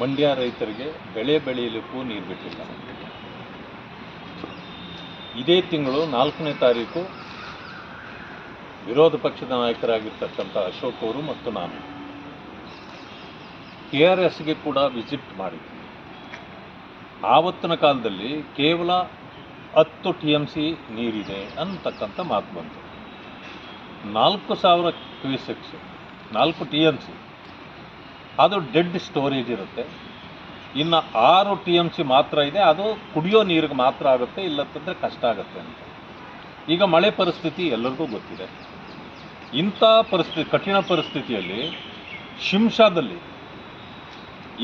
ಮಂಡ್ಯ ರೈತರಿಗೆ ಬೆಳೆ ಬೆಳೆಯಲಿಕ್ಕೂ ನೀರು ಬಿಟ್ಟಿಲ್ಲ. ಇದೇ ತಿಂಗಳು 4ನೇ ತಾರೀಕು ವಿರೋಧ ಪಕ್ಷದ ನಾಯಕರಾಗಿರ್ತಕ್ಕಂಥ ಅಶೋಕ್ ಅವರು ಮತ್ತು ನಾನು KRSಗೆ ಕೂಡ ವಿಸಿಟ್ ಮಾಡಿದ್ವಿ. ಆವತ್ತಿನ ಕಾಲದಲ್ಲಿ ಕೇವಲ 10 TMC ನೀರಿದೆ ಅಂತಕ್ಕಂಥ ಮಾತು ಬಂತು. 4000 ಕ್ಯೂಸೆಕ್ಸ್ 4 TMC ಅದು ಡೆಡ್ ಸ್ಟೋರೇಜ್ ಇರುತ್ತೆ. ಇನ್ನು 6 TMC ಮಾತ್ರ ಇದೆ, ಅದು ಕುಡಿಯೋ ನೀರಿಗೆ ಮಾತ್ರ ಆಗುತ್ತೆ, ಇಲ್ಲಂತಂದರೆ ಕಷ್ಟ ಆಗುತ್ತೆ ಅಂತ. ಈಗ ಮಳೆ ಪರಿಸ್ಥಿತಿ ಎಲ್ಲರಿಗೂ ಗೊತ್ತಿದೆ. ಇಂಥ ಪರಿಸ್ಥಿತಿ, ಕಠಿಣ ಪರಿಸ್ಥಿತಿಯಲ್ಲಿ ಶಿಂಷಾದಲ್ಲಿ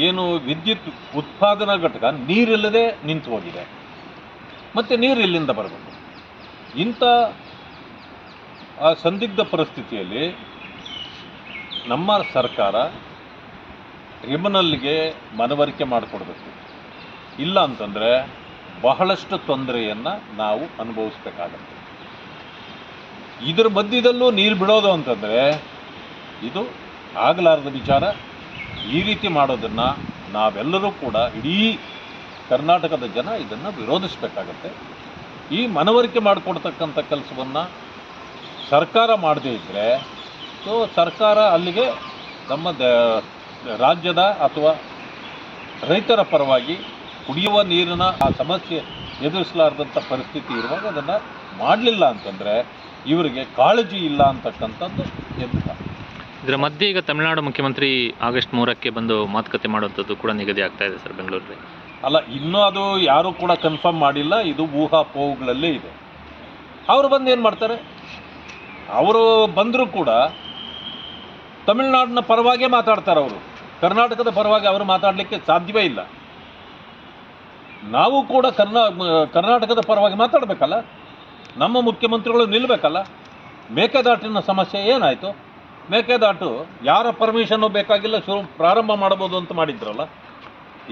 ಏನು ವಿದ್ಯುತ್ ಉತ್ಪಾದನಾ ಘಟಕ ನೀರಿಲ್ಲದೆ ನಿಂತು ಹೋಗಿದೆ. ಮತ್ತು ನೀರು ಎಲ್ಲಿಂದ ಬರಬೇಕು? ಇಂಥ ಸಂದಿಗ್ಧ ಪರಿಸ್ಥಿತಿಯಲ್ಲಿ ನಮ್ಮ ಸರ್ಕಾರ ಟ್ರಿಬ್ಯುನಲ್ಗೆ ಮನವರಿಕೆ ಮಾಡಿಕೊಡ್ಬೇಕು. ಇಲ್ಲ ಅಂತಂದರೆ ಬಹಳಷ್ಟು ತೊಂದರೆಯನ್ನು ನಾವು ಅನುಭವಿಸ್ಬೇಕಾಗತ್ತೆ. ಇದರ ಮಧ್ಯದಲ್ಲೂ ನೀರು ಬಿಡೋದು ಅಂತಂದರೆ ಇದು ಆಗಲಾರದ ವಿಚಾರ. ಈ ರೀತಿ ಮಾಡೋದನ್ನು ನಾವೆಲ್ಲರೂ ಕೂಡ, ಇಡೀ ಕರ್ನಾಟಕದ ಜನ ಇದನ್ನು ವಿರೋಧಿಸಬೇಕಾಗತ್ತೆ. ಈ ಮನವರಿಕೆ ಮಾಡಿಕೊಡ್ತಕ್ಕಂಥ ಕೆಲಸವನ್ನು ಸರ್ಕಾರ ಮಾಡದೇ ಇದ್ದರೆ, ಸೊ ಸರ್ಕಾರ ಅಲ್ಲಿಗೆ ನಮ್ಮ ರಾಜ್ಯದ ಅಥವಾ ರೈತರ ಪರವಾಗಿ ಕುಡಿಯುವ ನೀರಿನ ಆ ಸಮಸ್ಯೆ ಎದುರಿಸಲಾರದಂಥ ಪರಿಸ್ಥಿತಿ ಇರುವಾಗ ಅದನ್ನು ಮಾಡಲಿಲ್ಲ ಅಂತಂದರೆ ಇವರಿಗೆ ಕಾಳಜಿ ಇಲ್ಲ ಅಂತಕ್ಕಂಥದ್ದು ಎದ್ದು. ಇದರ ಮಧ್ಯೆ ಈಗ ತಮಿಳುನಾಡು ಮುಖ್ಯಮಂತ್ರಿ ಆಗಸ್ಟ್ 3ಕ್ಕೆ ಬಂದು ಮಾತುಕತೆ ಮಾಡುವಂಥದ್ದು ಕೂಡ ನಿಗದಿ ಆಗ್ತಾ ಇದೆ ಸರ್ ಬೆಂಗಳೂರಲ್ಲಿ. ಅಲ್ಲ, ಇನ್ನೂ ಅದು ಯಾರೂ ಕೂಡ ಕನ್ಫರ್ಮ್ ಮಾಡಿಲ್ಲ. ಇದು ಊಹಾಪೋಹಗಳಲ್ಲೇ ಇದೆ. ಅವರು ಬಂದು ಏನು ಮಾಡ್ತಾರೆ? ಅವರು ಬಂದರೂ ಕೂಡ ತಮಿಳುನಾಡಿನ ಪರವಾಗೇ ಮಾತಾಡ್ತಾರೆ. ಅವರು ಕರ್ನಾಟಕದ ಪರವಾಗಿ ಅವರು ಮಾತಾಡಲಿಕ್ಕೆ ಸಾಧ್ಯವೇ ಇಲ್ಲ. ನಾವು ಕೂಡ ಕರ್ನಾಟಕದ ಪರವಾಗಿ ಮಾತಾಡಬೇಕಲ್ಲ, ನಮ್ಮ ಮುಖ್ಯಮಂತ್ರಿಗಳು ನಿಲ್ಲಬೇಕಲ್ಲ. ಮೇಕೆದಾಟಿನ ಸಮಸ್ಯೆ ಏನಾಯಿತು? ಮೇಕೆದಾಟು ಯಾರ ಪರ್ಮಿಷನ್ನು ಬೇಕಾಗಿಲ್ಲ, ಪ್ರಾರಂಭ ಮಾಡ್ಬೋದು ಅಂತ ಮಾಡಿದ್ರಲ್ಲ.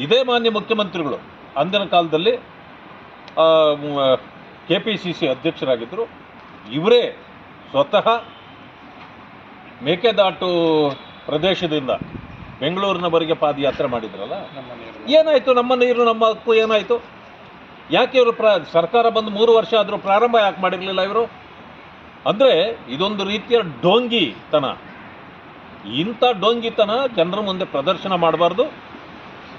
ಇದೇ ಮಾನ್ಯ ಮುಖ್ಯಮಂತ್ರಿಗಳು ಅಂದಿನ ಕಾಲದಲ್ಲಿ KPCC ಅಧ್ಯಕ್ಷರಾಗಿದ್ದರು. ಇವರೇ ಸ್ವತಃ ಮೇಕೆದಾಟು ಪ್ರದೇಶದಿಂದ ಬೆಂಗಳೂರಿನವರೆಗೆ ಪಾದಯಾತ್ರೆ ಮಾಡಿದ್ರಲ್ಲ. ಏನಾಯಿತು? ನಮ್ಮ ನೀರು ನಮ್ಮ ಹಕ್ಕು ಏನಾಯಿತು? ಯಾಕೆ ಇವರು ಸರ್ಕಾರ ಬಂದು 3 ವರ್ಷ ಆದರೂ ಪ್ರಾರಂಭ ಯಾಕೆ ಮಾಡಿರಲಿಲ್ಲ ಇವರು? ಅಂದರೆ ಇದೊಂದು ರೀತಿಯ ಡೋಂಗಿತನ. ಇಂಥ ಡೋಂಗಿತನ ಜನರ ಮುಂದೆ ಪ್ರದರ್ಶನ ಮಾಡಬಾರ್ದು.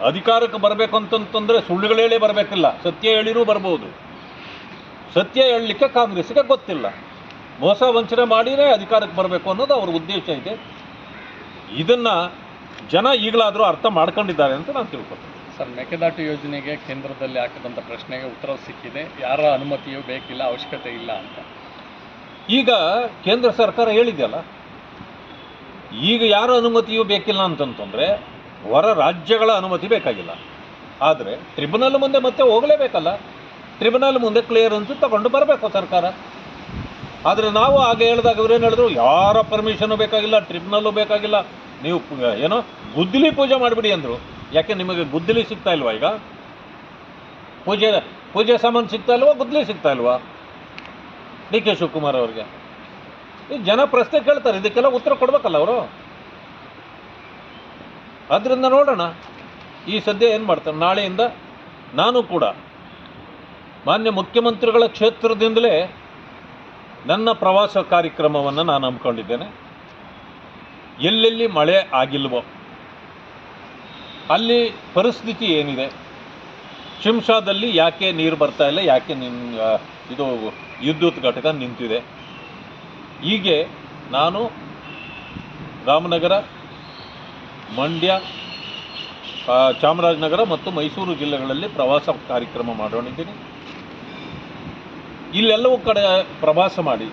ಅಧಿಕಾರಕ್ಕೆ ಬರಬೇಕು ಅಂತಂತಂದರೆ ಸುಳ್ಳುಗಳು ಹೇಳೇ ಬರಬೇಕಿಲ್ಲ, ಸತ್ಯ ಹೇಳಿರೂ ಬರ್ಬೋದು. ಸತ್ಯ ಹೇಳಲಿಕ್ಕೆ ಕಾಂಗ್ರೆಸ್ಗೆ ಗೊತ್ತಿಲ್ಲ. ಮೋಸ ವಂಚನೆ ಮಾಡಿಯೇ ಅಧಿಕಾರಕ್ಕೆ ಬರಬೇಕು ಅನ್ನೋದು ಅವ್ರ ಉದ್ದೇಶ ಇದೆ. ಇದನ್ನು ಜನ ಈಗಲಾದರೂ ಅರ್ಥ ಮಾಡ್ಕೊಂಡಿದ್ದಾರೆ ಅಂತ ನಾನು ತಿಳ್ಕೊತೀನಿ. ಸರ್, ಮೇಕೆದಾಟು ಯೋಜನೆಗೆ ಕೇಂದ್ರದಲ್ಲಿ ಹಾಕಿದಂಥ ಪ್ರಶ್ನೆಗೆ ಉತ್ತರ ಸಿಕ್ಕಿದೆ. ಯಾರ ಅನುಮತಿಯೂ ಬೇಕಿಲ್ಲ, ಅವಶ್ಯಕತೆ ಇಲ್ಲ ಅಂತ. ಈಗ ಕೇಂದ್ರ ಸರ್ಕಾರ ಹೇಳಿದೆಯಲ್ಲ, ಈಗ ಯಾರ ಅನುಮತಿಯೂ ಬೇಕಿಲ್ಲ ಅಂತಂತಂದರೆ ಹೊರ ರಾಜ್ಯಗಳ ಅನುಮತಿ ಬೇಕಾಗಿಲ್ಲ. ಆದರೆ ಟ್ರಿಬ್ಯುನಲ್ ಮುಂದೆ ಮತ್ತೆ ಹೋಗಲೇಬೇಕಲ್ಲ. ಟ್ರಿಬ್ಯುನಲ್ ಮುಂದೆ ಕ್ಲಿಯರೆನ್ಸ್ ತಗೊಂಡು ಬರಬೇಕು ಸರ್ಕಾರ. ಆದರೆ ನಾವು ಆಗ ಹೇಳಿದಾಗ ಇವರೇನು ಹೇಳಿದ್ರು? ಯಾರ ಪರ್ಮಿಷನ್ನು ಬೇಕಾಗಿಲ್ಲ, ಟ್ರಿಬ್ಯುನಲ್ಲು ಬೇಕಾಗಿಲ್ಲ, ನೀವು ಏನೋ ಗುದ್ದಲಿ ಪೂಜೆ ಮಾಡಿಬಿಡಿ ಅಂದರು. ಯಾಕೆ ನಿಮಗೆ ಗುದ್ದಲಿ ಸಿಗ್ತಾ ಇಲ್ವಾ? ಈಗ ಪೂಜೆ ಸಾಮಾನು ಸಿಗ್ತಾ ಇಲ್ವಾ? ಗುದ್ದಲಿ ಸಿಗ್ತಾ ಇಲ್ವಾ DK ಶಿವಕುಮಾರ್ ಅವ್ರಿಗೆ? ಈ ಜನ ಪ್ರಶ್ನೆ ಕೇಳ್ತಾರೆ, ಇದಕ್ಕೆಲ್ಲ ಉತ್ತರ ಕೊಡ್ಬೇಕಲ್ಲ ಅವರು. ಅದರಿಂದ ನೋಡೋಣ ಈ ಸದ್ಯ ಏನು ಮಾಡ್ತಾರೆ. ನಾಳೆಯಿಂದ ನಾನು ಕೂಡ ಮಾನ್ಯ ಮುಖ್ಯಮಂತ್ರಿಗಳ ಕ್ಷೇತ್ರದಿಂದಲೇ ನನ್ನ ಪ್ರವಾಸ ಕಾರ್ಯಕ್ರಮವನ್ನು ನಾನು ಹಮ್ಮಿಕೊಂಡಿದ್ದೇನೆ. ಎಲ್ಲೆಲ್ಲಿ ಮಳೆ ಆಗಿಲ್ವೋ ಅಲ್ಲಿ ಪರಿಸ್ಥಿತಿ ಏನಿದೆ, ಶಿಂಷಾದಲ್ಲಿ ಯಾಕೆ ನೀರು ಬರ್ತಾ ಇಲ್ಲ, ಯಾಕೆ ಇದು ವಿದ್ಯುತ್ ಘಟಕ ನಿಂತಿದೆ, ಹೀಗೆ ನಾನು ರಾಮನಗರ, ಮಂಡ್ಯ, ಚಾಮರಾಜನಗರ ಮತ್ತು ಮೈಸೂರು ಜಿಲ್ಲೆಗಳಲ್ಲಿ ಪ್ರವಾಸ ಕಾರ್ಯಕ್ರಮ ಮಾಡೋಣಿದ್ದೀನಿ. ಇಲ್ಲೆಲ್ಲವೂ ಕಡೆ ಪ್ರವಾಸ ಮಾಡಿ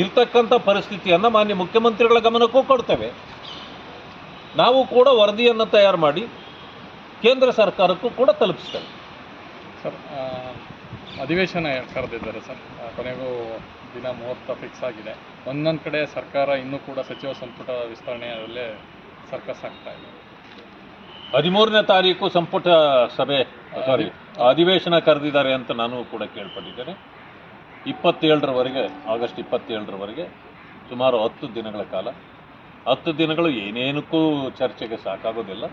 ಇರ್ತಕ್ಕಂಥ ಪರಿಸ್ಥಿತಿಯನ್ನು ಮಾನ್ಯ ಮುಖ್ಯಮಂತ್ರಿಗಳ ಗಮನಕ್ಕೂ ಕೊಡ್ತೇವೆ. ನಾವು ಕೂಡ ವರದಿಯನ್ನು ತಯಾರು ಮಾಡಿ ಕೇಂದ್ರ ಸರ್ಕಾರಕ್ಕೂ ಕೂಡ ತಲುಪಿಸ್ತೇವೆ. ಸರ್, ಅಧಿವೇಶನ ಕರೆದಿದ್ದಾರೆ ಸರ್. ಕೊನೆಗೂ ದಿನ 30 ಫಿಕ್ಸ್ ಆಗಿದೆ. ಒಂದೊಂದು ಕಡೆ ಸರ್ಕಾರ ಇನ್ನೂ ಕೂಡ ಸಚಿವ ಸಂಪುಟ ವಿಸ್ತರಣೆಯಲ್ಲೇ ಸರ್ಕಸ್ ಆಗ್ತಾ ಇದೆ. 13ನೇ ತಾರೀಕು ಸಂಪುಟ ಸಭೆ ಅಧಿವೇಶನ ಕರೆದಿದ್ದಾರೆ ಅಂತ ನಾನು ಕೂಡ ಕೇಳ್ಪಟ್ಟಿದ್ದೇನೆ. 27ರವರೆಗೆ, ಆಗಸ್ಟ್ 27ರವರೆಗೆ ಸುಮಾರು 10 ದಿನಗಳ ಕಾಲ. 10 ದಿನಗಳು ಏನೇನಕ್ಕೂ ಚರ್ಚೆಗೆ ಸಾಕಾಗೋದಿಲ್ಲ.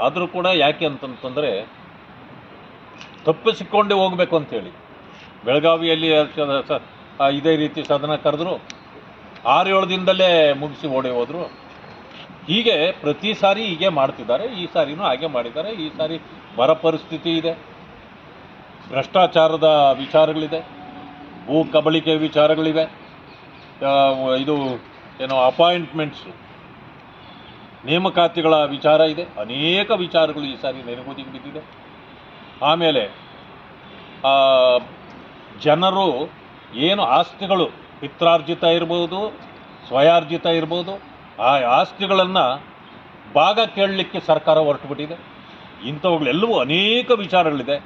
ಆದರೂ ಕೂಡ ಯಾಕೆ ಅಂತಂತಂದರೆ ತಪ್ಪಿಸಿಕೊಂಡೇ ಹೋಗಬೇಕು ಅಂತೇಳಿ ಬೆಳಗಾವಿಯಲ್ಲಿ ಇದೇ ರೀತಿ ಸದನ ಕರೆದ್ರು 6-7 ದಿನದಲ್ಲೇ ಮುಗಿಸಿ ಓಡಿ ಹೋದರು. ಹೀಗೆ ಪ್ರತಿ ಸಾರಿ ಹೀಗೆ ಮಾಡ್ತಿದ್ದಾರೆ. ಈ ಸಾರಿನೂ ಹಾಗೆ ಮಾಡಿದ್ದಾರೆ. ಈ ಸಾರಿ ಬರ ಪರಿಸ್ಥಿತಿ ಇದೆ, ಭ್ರಷ್ಟಾಚಾರದ ವಿಚಾರಗಳಿದೆ, ಭೂ ಕಬಳಿಕೆ ವಿಚಾರಗಳಿವೆ, ಇದು ಏನೋ ಅಪಾಯಿಂಟ್ಮೆಂಟ್ಸು ನೇಮಕಾತಿಗಳ ವಿಚಾರ ಇದೆ. ಅನೇಕ ವಿಚಾರಗಳು ಈ ಸಾರಿ ನೆನೆಗುದಿಗೆ ಬಿದ್ದಿದೆ. ಆಮೇಲೆ ಜನರು ಏನು ಆಸ್ತಿಗಳು ಪಿತ್ರಾರ್ಜಿತ ಇರ್ಬೋದು, ಸ್ವಯಾರ್ಜಿತ ಇರ್ಬೋದು, ಆ ಆಸ್ತಿಗಳನ್ನು ಭಾಗ ಕೇಳಲಿಕ್ಕೆ ಸರ್ಕಾರ ಹೊರಟುಬಿಟ್ಟಿದೆ. ಇಂಥವುಗಳೆಲ್ಲವೂ ಅನೇಕ ವಿಚಾರಗಳಿದೆ.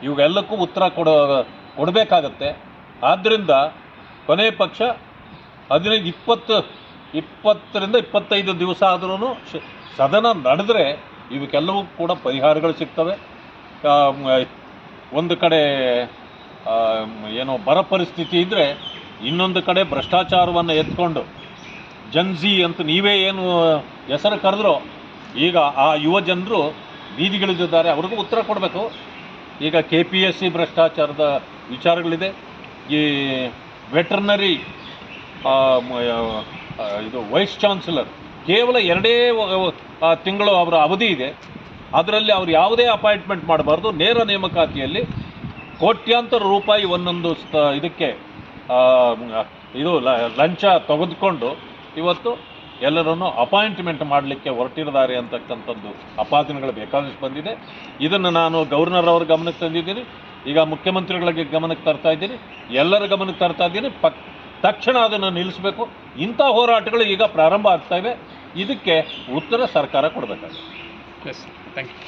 ಇವೆಲ್ಲಕ್ಕೂ ಉತ್ತರ ಕೊಡಬೇಕಾಗತ್ತೆ. ಆದ್ದರಿಂದ ಕೊನೆ ಪಕ್ಷ 20ರಿಂದ 25 ದಿವಸ ಆದ್ರೂ ಸದನ ನಡೆದರೆ ಇವಕ್ಕೆಲ್ಲವೂ ಕೂಡ ಪರಿಹಾರಗಳು ಸಿಗ್ತವೆ. ಒಂದು ಕಡೆ ಏನೋ ಬರ ಪರಿಸ್ಥಿತಿ ಇದ್ದರೆ, ಇನ್ನೊಂದು ಕಡೆ ಭ್ರಷ್ಟಾಚಾರವನ್ನು ಎತ್ಕೊಂಡು ಜನ್ಜಿ ಅಂತ ನೀವೇ ಏನು ಹೆಸರು ಕರೆದ್ರೋ ಈಗ ಆ ಯುವ ಜನರು ಬೀದಿಗಿಳಿದಿದ್ದಾರೆ. ಅವ್ರಿಗೂ ಉತ್ತರ ಕೊಡಬೇಕು. ಈಗ KPSC ಭ್ರಷ್ಟಾಚಾರದ ವಿಚಾರಗಳಿದೆ. ಈ ವೆಟರ್ನರಿ ಇದು ವೈಸ್ ಚಾನ್ಸಲರ್ ಕೇವಲ 2 ತಿಂಗಳು ಅವರ ಅವಧಿ ಇದೆ. ಅದರಲ್ಲಿ ಅವರು ಯಾವುದೇ ಅಪಾಯಿಂಟ್ಮೆಂಟ್ ಮಾಡಬಾರ್ದು. ನೇರ ನೇಮಕಾತಿಯಲ್ಲಿ ಕೋಟ್ಯಾಂತರ ರೂಪಾಯಿ ಒಂದೊಂದು ಇದಕ್ಕೆ ಇದು ಲಂಚ ತೆಗೆದುಕೊಂಡು ಇವತ್ತು ಎಲ್ಲರನ್ನು ಅಪಾಯಿಂಟ್ಮೆಂಟ್ ಮಾಡಲಿಕ್ಕೆ ಹೊರಟಿದ್ದಾರೆ ಅಂತಕ್ಕಂಥದ್ದು ಆಪಾದನೆಗಳು ಬೇಕಾದಷ್ಟು ಬಂದಿದೆ. ಇದನ್ನು ನಾನು ಗವರ್ನರ್ ಅವ್ರ ಗಮನಕ್ಕೆ ತಂದಿದ್ದೀನಿ. ಈಗ ಮುಖ್ಯಮಂತ್ರಿಗಳಿಗೆ ಗಮನಕ್ಕೆ ತರ್ತಾ ಇದ್ದೀನಿ, ಎಲ್ಲರ ಗಮನಕ್ಕೆ ತರ್ತಾ ಇದ್ದೀನಿ. ತಕ್ಷಣ ಅದನ್ನು ನಿಲ್ಲಿಸಬೇಕು. ಇಂಥ ಹೋರಾಟಗಳು ಈಗ ಪ್ರಾರಂಭ ಆಗ್ತಾಯಿವೆ. ಇದಕ್ಕೆ ಉತ್ತರ ಸರ್ಕಾರ ಕೊಡಬೇಕಾಗಿದೆ. S, thank you.